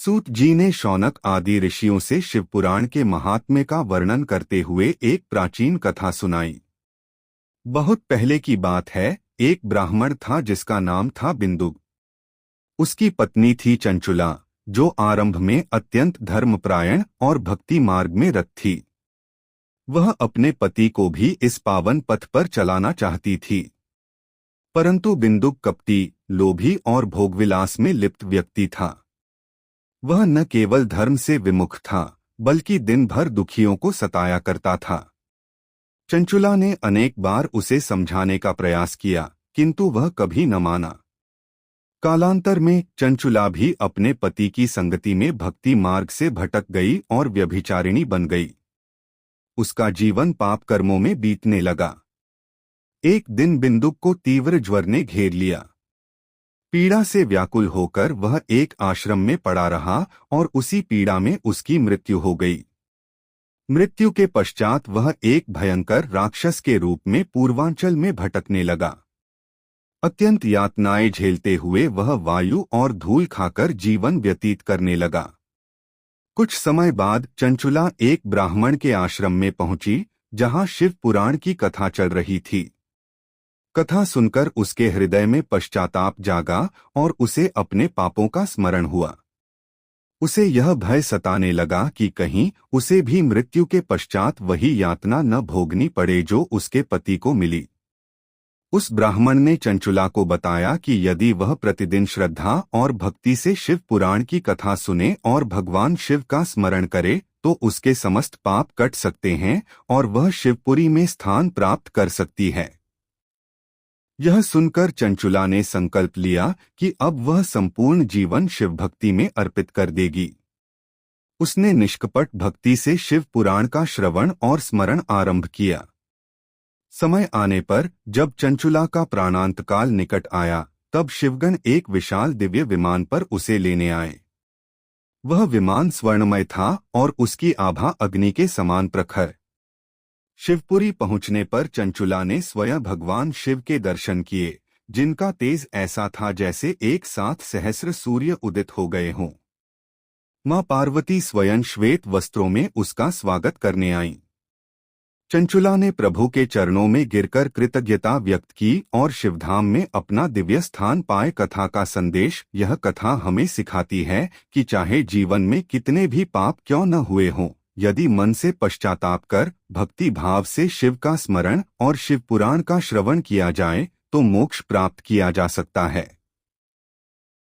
सूत जी ने शौनक आदि ऋषियों से शिवपुराण के महात्म्य का वर्णन करते हुए एक प्राचीन कथा सुनाई। बहुत पहले की बात है, एक ब्राह्मण था जिसका नाम था बिंदुक। उसकी पत्नी थी चंचुला, जो आरंभ में अत्यंत धर्मपरायण और भक्ति मार्ग में रत थी। वह अपने पति को भी इस पावन पथ पर चलाना चाहती थी, परंतु बिंदुक कपटी, लोभी और भोगविलास में लिप्त व्यक्ति था। वह न केवल धर्म से विमुख था, बल्कि दिन भर दुखियों को सताया करता था। चंचुला ने अनेक बार उसे समझाने का प्रयास किया, किंतु वह कभी न माना। कालांतर में चंचुला भी अपने पति की संगति में भक्ति मार्ग से भटक गई और व्यभिचारिणी बन गई। उसका जीवन पाप कर्मों में बीतने लगा। एक दिन बिंदुक को तीव्र ज्वर ने घेर लिया। पीड़ा से व्याकुल होकर वह एक आश्रम में पड़ा रहा और उसी पीड़ा में उसकी मृत्यु हो गई। मृत्यु के पश्चात वह एक भयंकर राक्षस के रूप में पूर्वांचल में भटकने लगा। अत्यंत यातनाएं झेलते हुए वह वायु और धूल खाकर जीवन व्यतीत करने लगा। कुछ समय बाद चंचुला एक ब्राह्मण के आश्रम में पहुंची, जहां शिव पुराण की कथा चल रही थी। कथा सुनकर उसके हृदय में पश्चाताप जागा और उसे अपने पापों का स्मरण हुआ। उसे यह भय सताने लगा कि कहीं उसे भी मृत्यु के पश्चात वही यातना न भोगनी पड़े जो उसके पति को मिली। उस ब्राह्मण ने चंचुला को बताया कि यदि वह प्रतिदिन श्रद्धा और भक्ति से शिव पुराण की कथा सुने और भगवान शिव का स्मरण करे तो उसके समस्त पाप कट सकते हैं और वह शिवपुरी में स्थान प्राप्त कर सकती है। यह सुनकर चंचुला ने संकल्प लिया कि अब वह संपूर्ण जीवन शिव भक्ति में अर्पित कर देगी। उसने निष्कपट भक्ति से शिव पुराण का श्रवण और स्मरण आरंभ किया। समय आने पर जब चंचुला का प्राणांतकाल निकट आया, तब शिवगण एक विशाल दिव्य विमान पर उसे लेने आए। वह विमान स्वर्णमय था और उसकी आभा अग्नि के समान प्रखर। शिवपुरी पहुंचने पर चंचुला ने स्वयं भगवान शिव के दर्शन किए, जिनका तेज ऐसा था जैसे एक साथ सहस्र सूर्य उदित हो गए हों। मां पार्वती स्वयं श्वेत वस्त्रों में उसका स्वागत करने आईं। चंचुला ने प्रभु के चरणों में गिरकर कृतज्ञता व्यक्त की और शिवधाम में अपना दिव्य स्थान पाए। कथा का संदेश। यह कथा हमें सिखाती है कि चाहे जीवन में कितने भी पाप क्यों न हुए हों, यदि मन से पश्चाताप कर भक्ति भाव से शिव का स्मरण और शिव पुराण का श्रवण किया जाए तो मोक्ष प्राप्त किया जा सकता है।